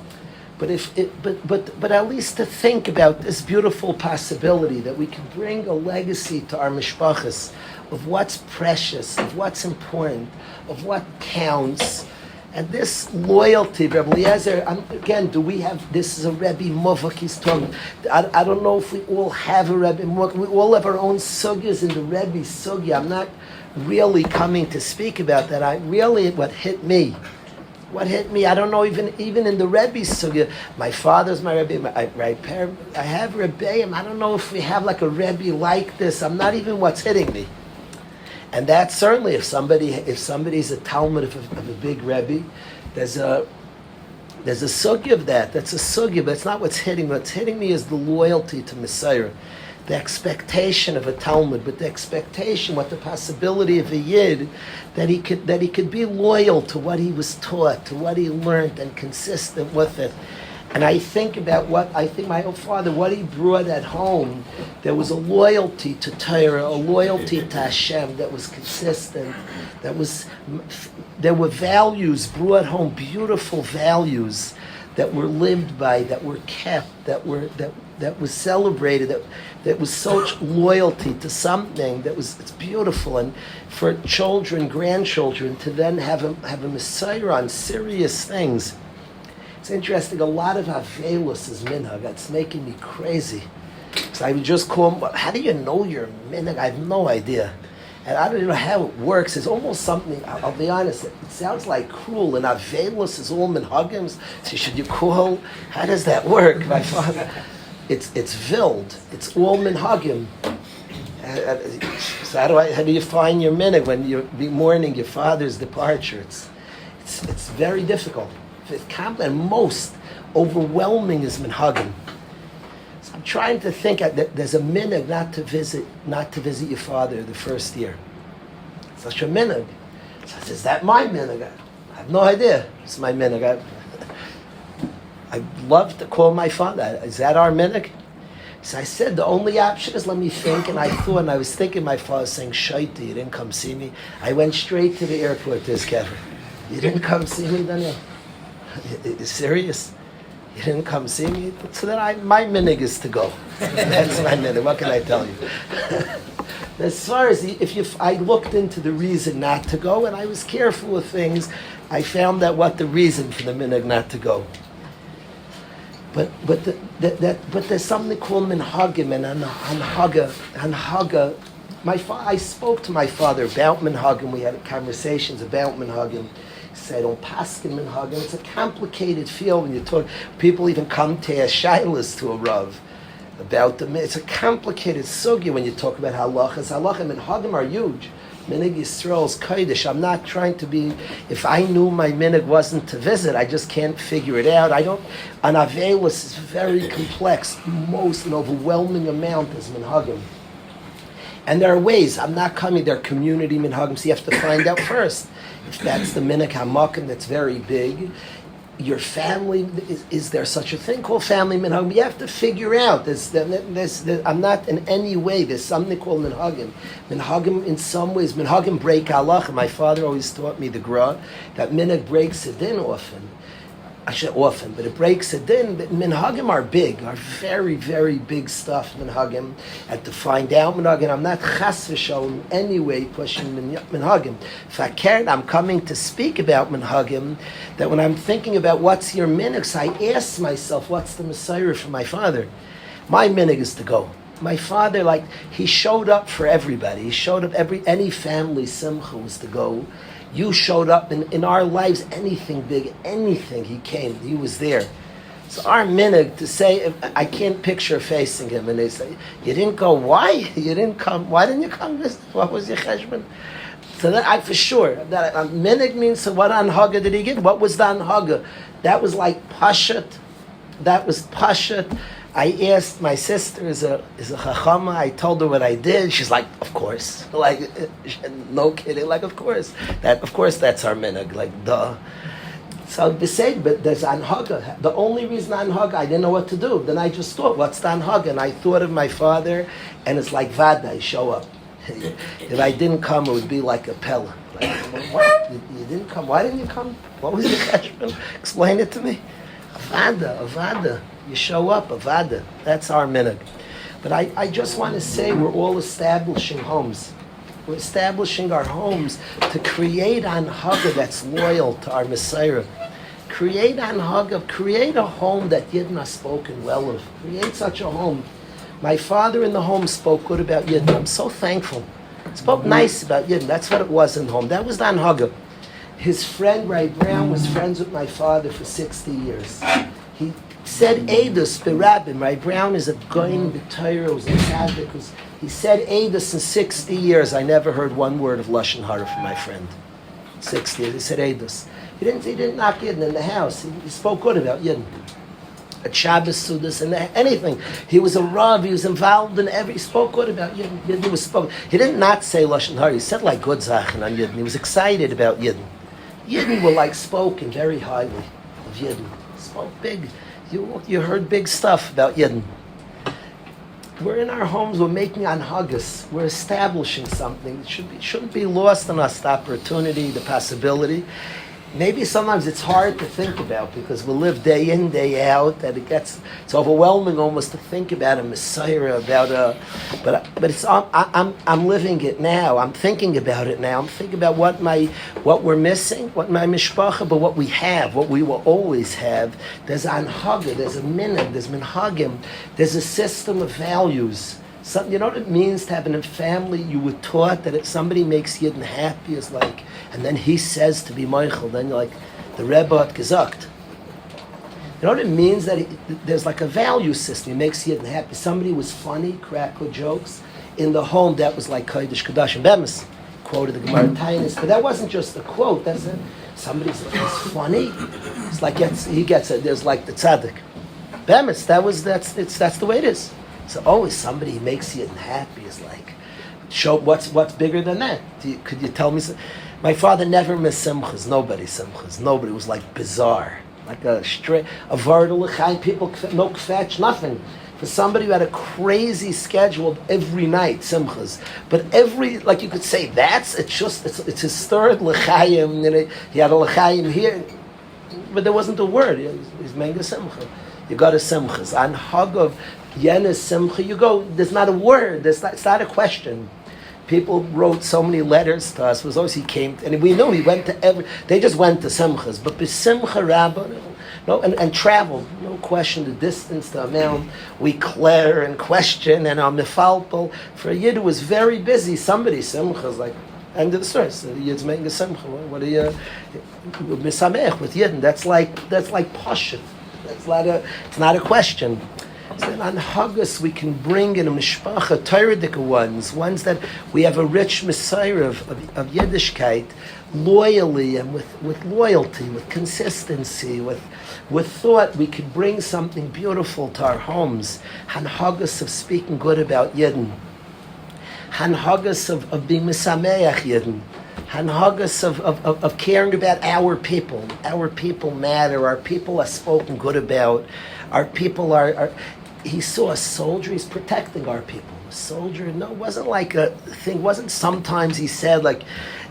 Speaker 2: But at least to think about this beautiful possibility that we can bring a legacy to our mishpachas of what's precious, of what's important, of what counts. And this loyalty, Rabbi Eliezer, again, do we have, this is a Rebbe Muvak, he's talking, I don't know if we all have a Rebbe Muvak, we all have our own sugyas in the Rebbe sugya. I'm not really coming to speak about that. What hit me, I don't know, even in the Rebbe sugya, my father's my Rebbe, I have Rebbeim, I don't know if we have like a Rebbe like this. I'm not even what's hitting me. And that's certainly, if somebody's a Talmud of a big Rebbe, there's a sugya of that. That's a sugya, but it's not what's hitting me. What's hitting me is the loyalty to Messiah, the expectation of a Talmud, but the expectation, what the possibility of a Yid, that he could be loyal to what he was taught, to what he learned, and consistent with it. And I think about my own father, what he brought at home, there was a loyalty to Torah, a loyalty to Hashem that was consistent, there were values brought home, beautiful values that were lived by, that were kept, that was celebrated, that was such loyalty to something it's beautiful. And for children, grandchildren, to then have a Messiah on serious things. It's interesting, a lot of Avelus is minhag. That's making me crazy. So I would just call him, how do you know you're minhag? I have no idea. And I don't even know how it works. It's almost something, I'll be honest, it sounds like cruel. And Avelus is all minhagim. So should you call, how does that work? My father, it's vild. It's all minhagim. So how do you find your minhag when you're mourning your father's departure? It's very difficult. And most overwhelming is minhagim. So I'm trying to think that there's a minhag not to visit your father the first year. It's such a minhag. So I said, is that my minhag? I have no idea. It's my minhag. I'd love to call my father. Is that our minhag? So I said, the only option is let me think. And I was thinking my father saying, Shaita, you didn't come see me. I went straight to the airport this Kevin. You didn't come see me, Daniel? Serious? You didn't come see me? So then my minhag is to go. That's my minhag. What can I tell you? As far as I looked into the reason not to go, and I was careful with things, I found out what the reason for the minhag not to go. But there's something called minhagim and anhaga. I spoke to my father about minhagim. We had conversations about minhagim. He said, "On paskin minhagim, it's a complicated field when you talk. People even come to a shaylas to a rav about the. It's a complicated sugya when you talk about halachas. Halachim minhagim are huge. Minig Yisrael's kodesh. I'm not trying to be. If I knew my minig wasn't to visit, I just can't figure it out. I don't. An avelis is very complex. An overwhelming amount is minhagim. And there are ways. I'm not coming. There are community minhagim. So you have to find out first if that's the minig hamakim that's very big. Your family, is there such a thing called family minhagim? You have to figure out. I'm not in any way. There's something called minhagim. Minhagim, in some ways, minhagim break halacha. My father always taught me the gra that minhag breaks a din often. I should often, but it breaks a din. Minhagim are big, are very, very big stuff. Minhagim, and to find out minhagim, I'm not chas v'shalom in any way pushing minhagim. Fakert, I'm coming to speak about minhagim. That when I'm thinking about what's your minhag, I ask myself, what's the Messiah for my father? My minhag is to go. My father, he showed up for everybody. He showed up any family simcha was to go. You showed up in our lives, anything big, anything, he came, he was there. So our minhag to say, I can't picture facing him, and they say, you didn't go, why? You didn't come, why didn't you come visit? What was your cheshbon? So that for sure, that minhag means, so what anhaga did he give? What was the anhaga? That was like pashat, I asked my sister, is a chachama. I told her what I did. She's like, of course. No kidding. Of course. That's our minhag. Duh. So they say, but there's anhaga. The only reason anhaga, I didn't know what to do. Then I just thought, what's the anhaga? And I thought of my father, and it's like vada. I show up. If I didn't come, it would be like a pella. What? You didn't come? Why didn't you come? What was your cheshbon? Explain it to me. Avada. You show up, avada. That's our minhag. But I just want to say we're all establishing homes. We're establishing our homes to create anhaga that's loyal to our Messiah. Create anhaga, create a home that Yidden has spoken well of. Create such a home. My father in the home spoke good about Yidden. I'm so thankful. Spoke nice about Yidden. That's what it was in the home. That was the anhaga. His friend, Ray Brown, was friends with my father for 60 years. He said Eidos B'Rabbim. Ray Brown is a goyin b'Torah, was a tzaddik. He said Eidos in 60 years. I never heard one word of Lashon Hara from my friend. 60 years. He said Eidos. He didn't knock Yidden in the house. He spoke good about Yidden. At Shabbos Sudas and anything. He was a Rav. He was involved in he spoke good about Yidden. Yidden was spoken. He did not say Lashon Hara. He said good Zachen on Yidden. He was excited about Yidden. Yidden were spoken very highly of Yidden. Spoke big. You heard big stuff about Yidden. We're in our homes. We're making anhagas. We're establishing something. It shouldn't be lost on us. The opportunity, the possibility. Maybe sometimes it's hard to think about because we live day in, day out, that it's overwhelming almost to think about a Messiah, but it's I'm living it now. I'm thinking about it now. I'm thinking about what we're missing, what my mishpacha, but what we have, what we will always have. There's anhaga, there's a minhag, there's minhagim, there's a system of values. You know what it means to have in a family? You were taught that if somebody makes Yidden happy, is and then he says to be Meichel, then you're like, the Rebbe hat gesagt. You know what it means? That there's a value system. He makes Yidden happy. Somebody was funny, crack with jokes. In the home, that was like Kodesh Kodesh and Bemis. Quoted the Gemara Tainis. But that wasn't just a quote. That's it. Somebody's funny. It's he gets it. There's the tzaddik. Bemis, that's the way it is. So always somebody makes Yidden happy is show what's bigger than that. Could you tell me? My father never missed simchas. Nobody simchas. Nobody. It was bizarre. A straight, a vertical l'chaim, people, no kvetch, nothing. For somebody who had a crazy schedule every night, simchas. But you could say, it's his third l'chaim. He had a l'chaim here, but there wasn't a word. He's mega simcha. You got a simchas. On Hagav, Yenes simcha, you go, there's not a word, it's not a question. People wrote so many letters to us. It was always he came, and we knew he went to they just went to simchas. But b'simcha Rabba, No, and travel, no question, the distance, the amount we clear and question and are mifalpel. For a Yid who was very busy, somebody, Simcha, is like, end of the story. So the Yid's making a Simcha. What are you, misamech with Yidden? That's like Pasha. It's not a question. So then on Haggis we can bring in a mishpacha, Torah ones that we have a rich Messiah of Yiddishkeit, loyally and with loyalty, with consistency, with thought. We could bring something beautiful to our homes. Han Haggis of speaking good about Yidden. Han Haggis of being misameach Yidden. Han Haggis of caring about our people. Our people matter. Our people are spoken good about. Our people are he saw a soldier, he's protecting our people. A soldier, no, it wasn't like a thing, wasn't sometimes he said like,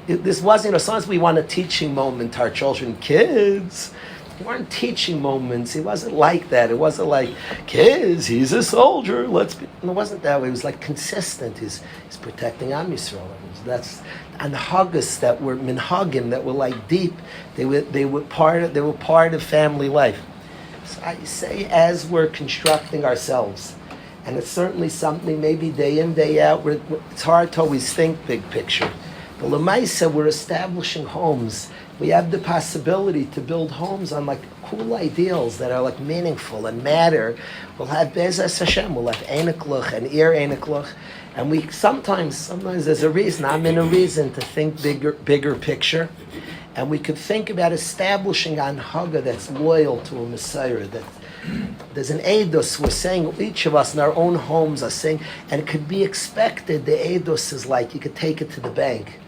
Speaker 2: this wasn't, sometimes we want a teaching moment to our children, kids. They weren't teaching moments. It wasn't like that. It wasn't like, kids, he's a soldier, let's be. No, it wasn't that way. It was like consistent. He's protecting Am Yisrael. That's and Haggis that were minhagim, that were like deep. They were part of family life. So I say, as we're constructing ourselves, and it's certainly something maybe day in, day out, it's hard to always think big picture. But Lamaisa, we're establishing homes. We have the possibility to build homes on like cool ideals that are like meaningful and matter. We'll have Bezas Hashem, we'll have Einekluch and Ir Einekluch. And we sometimes there's a reason, I'm in a reason to think bigger picture. And we could think about establishing an Haga that's loyal to a Messiah. That there's an Eidos, we're saying, each of us in our own homes are saying, and it could be expected, the Eidos is like, you could take it to the bank.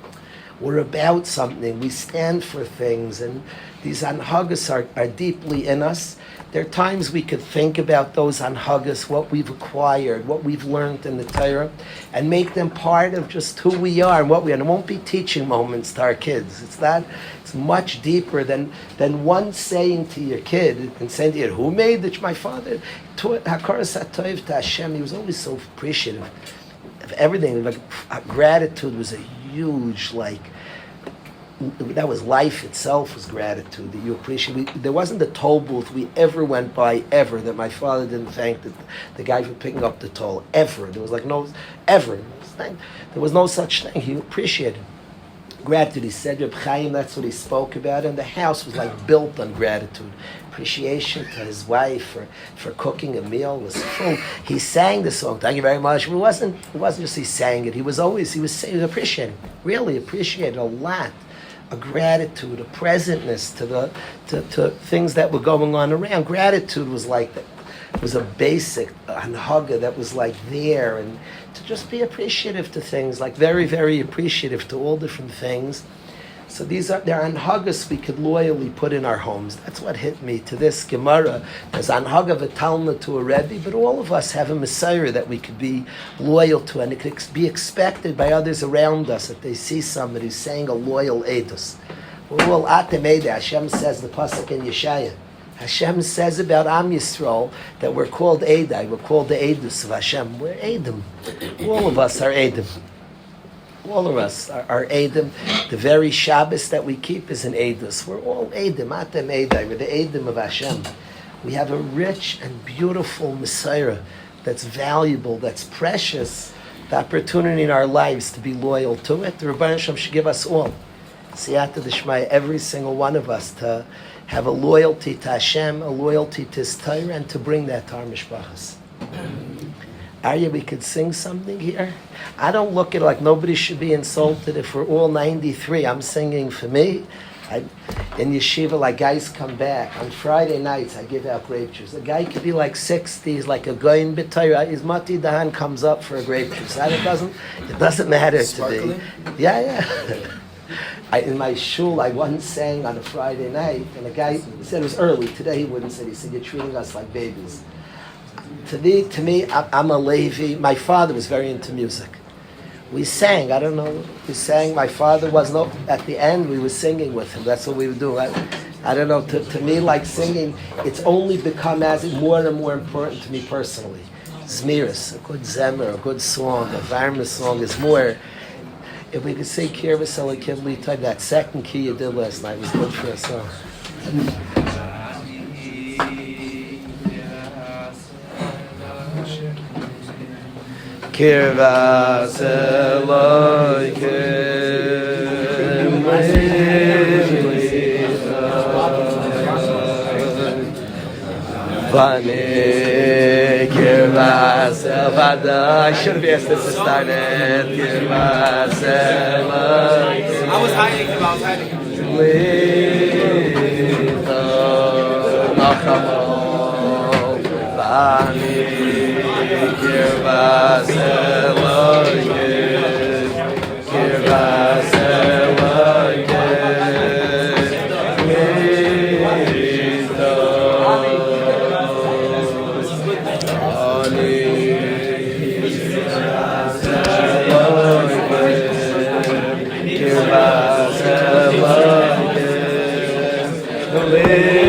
Speaker 2: We're about something, we stand for things, and these anhagas are deeply in us. There are times we could think about those anhagas, what we've acquired, what we've learned in the Torah, and make them part of just who we are and what we are. And it won't be teaching moments to our kids. It's much deeper than one saying to your kid and saying to you, who made it? My father taught Hakaras HaTov to Hashem. He was always so appreciative of everything. Like, gratitude was a huge, that was life itself, was gratitude, that you appreciate. There wasn't a toll booth we ever went by, ever, that my father didn't thank the guy for picking up the toll, ever. There was there was no such thing. He appreciated gratitude. He said, Reb Chaim, that's what he spoke about, and the house was like built on gratitude. Appreciation to his wife for cooking a meal was full. He sang the song, thank you very much. It wasn't just he sang it. He was appreciating, really appreciated a lot. A gratitude, a presentness to things that were going on around. Gratitude was like that. It was a basic anhaga that was like there, and to just be appreciative to things, like very, very appreciative to all different things. So they're anhagas we could loyally put in our homes. That's what hit me to this Gemara. There's anhaga of a Talmud to a Rebbe, but all of us have a Messiah that we could be loyal to, and it could be expected by others around us that they see somebody saying a loyal edus. We're all atem edeh. Hashem says the pasuk in Yeshaya. Hashem says about Am Yisrael that we're called edai. We're called the edus of Hashem. We're edim. All of us are edim. All of us are Edom. The very Shabbos that we keep is an Edus. We're all Edom, Atem Edai. We're the Edom of Hashem. We have a rich and beautiful Messiah that's valuable, that's precious. The opportunity in our lives to be loyal to it. The Rebbeinu Shem should give us all. Siyata D'Shmaya, every single one of us, to have a loyalty to Hashem, a loyalty to His Torah, and to bring that to our mishpachas. Arya, we could sing something here. I don't look at it like nobody should be insulted if we're all 93. I'm singing for me. In yeshiva, like guys come back. On Friday nights, I give out grape juice. A guy could be like 60, he's like a goyin b'Torah. His mati dahan comes up for a grape juice. It doesn't matter
Speaker 3: Sparkling?
Speaker 2: to me. Yeah. In my shul, I once sang on a Friday night, and a guy said it was early. Today he wouldn't say. He said, "You're treating us like babies." To me, I'm a Levi. My father was very into music. We sang, my father was at the end we were singing with him. That's what we would do. I don't know, to me, like singing, it's only become as more and more important to me personally. Zmiris, a good zemer, a good song, a varma song is more. If we could say Kirvis Elikim Li, that second key you did last night was good for us all. Kirvas Elohim Vani Kirvas Vada. I should have asked this to start it. Kirvas Elohim.
Speaker 3: I was hiding him.
Speaker 2: Lito Nachamo Vani Kirvas Elohim Kirvas Elohim Lito Ani Kirvas Elohim Lito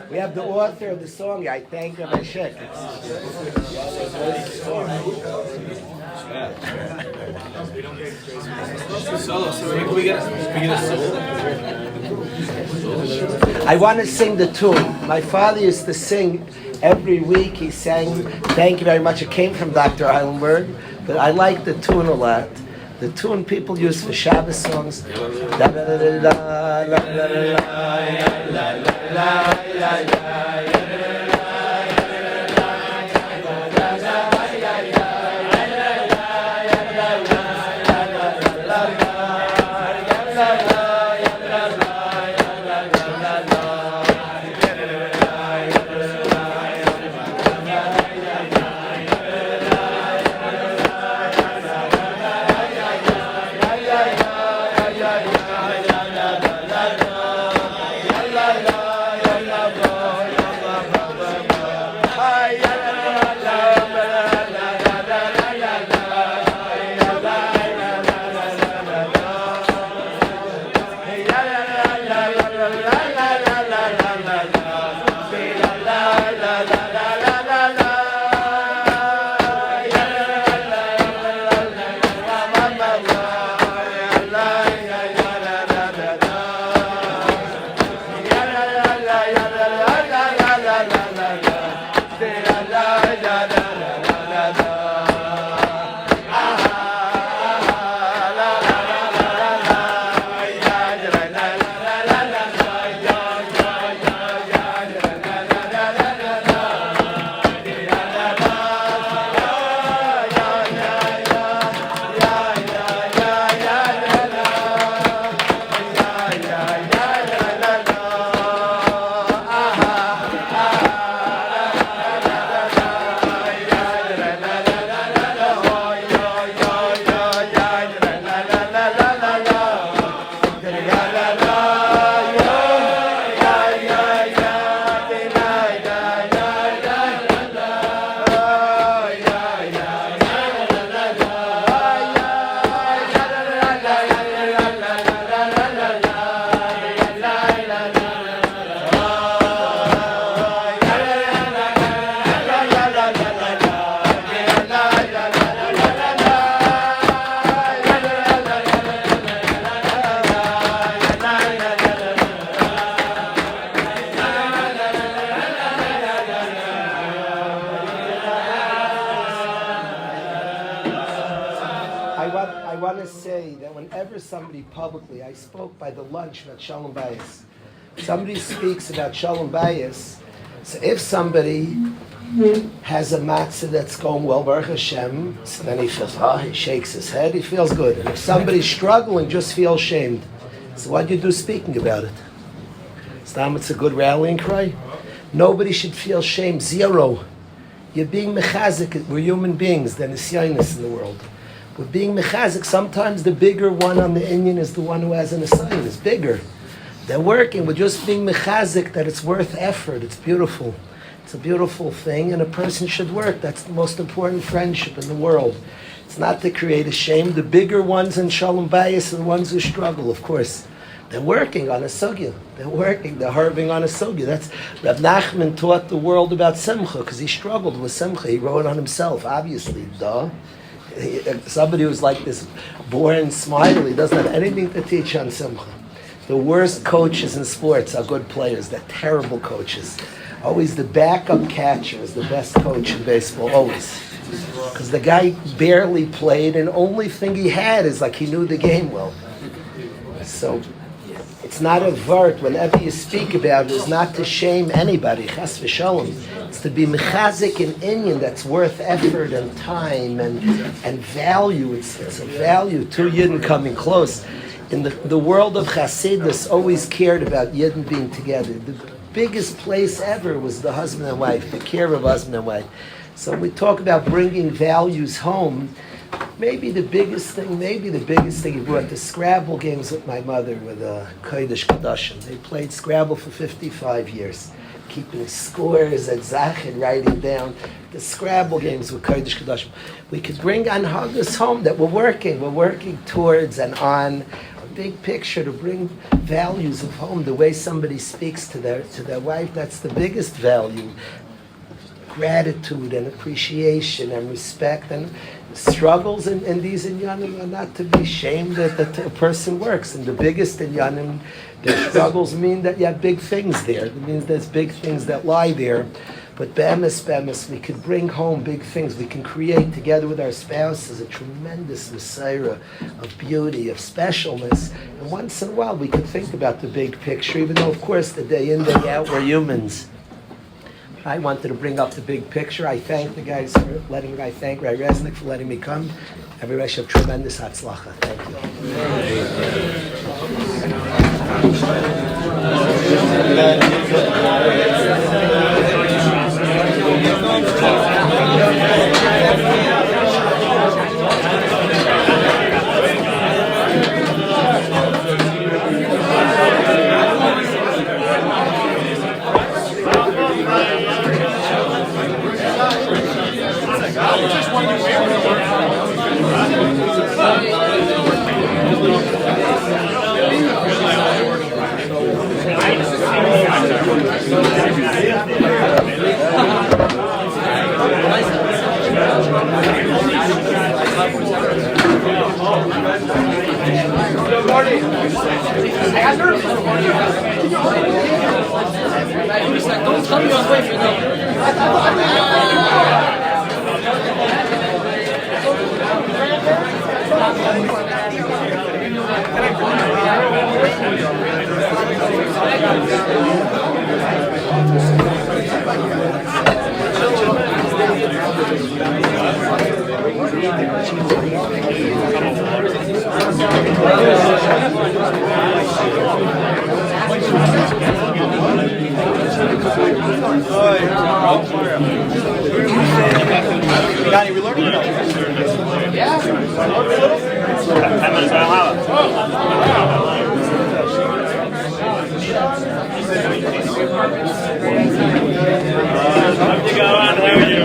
Speaker 2: We have the author of the song. I thank Rabbi Shek.
Speaker 3: Solo. So we get a solo.
Speaker 2: I want to sing the tune. My father used to sing every week. He sang, thank you very much. It came from Dr. Eilenberg, but I like the tune a lot. The tune people use for Shabbos songs. to say that whenever somebody publicly, I spoke by the lunch about Shalom Bayis. Somebody speaks about Shalom Bayis. So if somebody has a matzah that's going well, Baruch Hashem, so then he feels, he shakes his head, he feels good. And if somebody's struggling, just feels shamed. So what do you do speaking about it? It's a good rallying cry. Nobody should feel shame. Zero. You're being mechazik. We're human beings. Then it's nisyanis in the world. We're being mechazik. Sometimes the bigger one on the Indian is the one who has an assignment. It's bigger. They're working. We're just being mechazik that it's worth effort. It's beautiful. It's a beautiful thing, and a person should work. That's the most important friendship in the world. It's not to create a shame. The bigger ones in Shalom Bayis are the ones who struggle, of course. They're working on a sugya. They're harving on a sugya. That's Reb Nachman taught the world about simcha because he struggled with simcha. He wrote on himself, obviously. Somebody who's like this born smiley doesn't have anything to teach on simcha. The worst coaches in sports are good players. They're terrible coaches. Always the backup catcher is the best coach in baseball, always. Because the guy barely played and only thing he had is like he knew the game well. So it's not a vert, whenever you speak about it, it's not to shame anybody, chas v'shalom. It's to be mechazik in Inyan that's worth effort and time and value. It's a value to Yidden coming close. In the world of Chassidus, always cared about Yidden being together. The biggest place ever was the husband and wife, the care of husband and wife. So when we talk about bringing values home, maybe the biggest thing he brought the Scrabble games with my mother with Kodesh Kadashim. They played Scrabble for 55 years, keeping scores at Zach writing down the Scrabble games with Kodesh Kadashim. We could bring Anhagas home that we're working towards and on a big picture to bring values of home, the way somebody speaks to their wife. That's the biggest value. Gratitude and appreciation and respect and struggles in these inyanim are not to be shamed that a person works. And the biggest inyanim, the struggles mean that you have big things there. It means there's big things that lie there. But be'emes, we could bring home big things. We can create together with our spouses a tremendous messiah of beauty, of specialness. And once in a while we could think about the big picture, even though of course the day in, day out we're humans. I wanted to bring up the big picture. I thank the guys for letting me. I thank Rabbi Reznick for letting me come. Everybody should have tremendous hatzlacha. Thank
Speaker 4: Don't tell me I was waiting for
Speaker 3: Danny, we learning? Yeah. 10 minutes, I don't have it. You go on, how are you?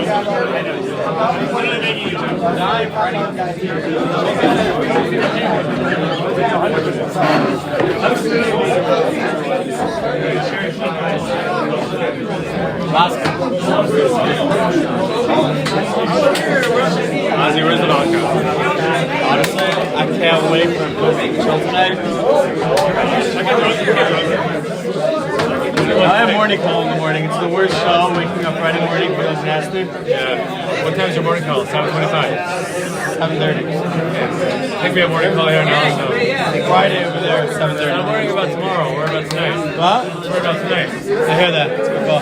Speaker 3: Ozzy, where's the vodka? Honestly, I can't wait for him to make chill tonight. have morning call in the morning. It's the worst show. Waking up Friday morning feels nasty. Yeah. What time's your morning call? 7:25. 7:30. Take me a morning call here now. So. Friday over there at 7:30. I'm worrying about tomorrow. Worry about tonight. What? Worry about tonight. I hear that. It's a good call.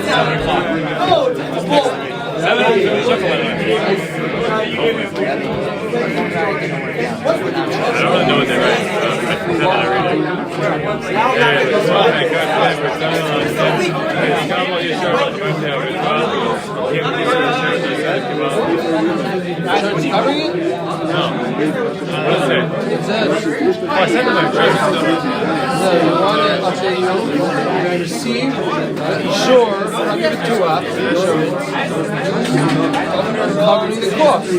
Speaker 3: 7 o'clock. 7 I don't really know what they write. I read it.
Speaker 4: Covering it?
Speaker 3: No. What does it say?
Speaker 4: It says,
Speaker 3: I sent them my address.
Speaker 4: no, you want it, I'll say, you're going to receive, sure, I'll give it to us, covering the cost.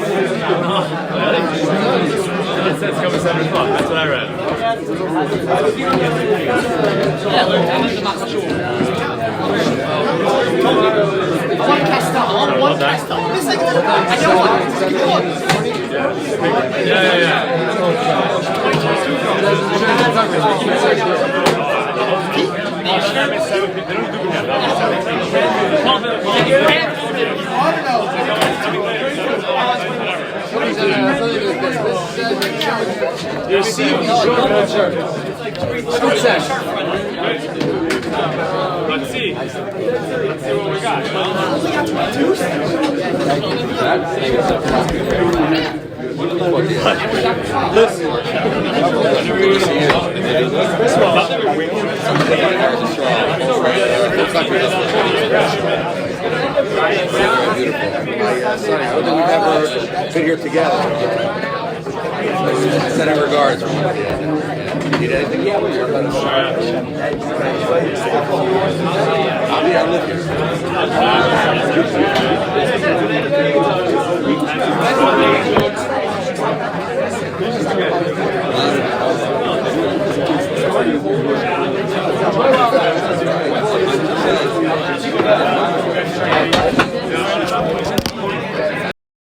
Speaker 3: It says cover 7 o'clock. That's what I read. Yeah.
Speaker 4: You receive the double shirt.
Speaker 3: Let's see what we got.
Speaker 5: We've never been here together. Send our regards. Need anything? Yeah, we're here. I live here.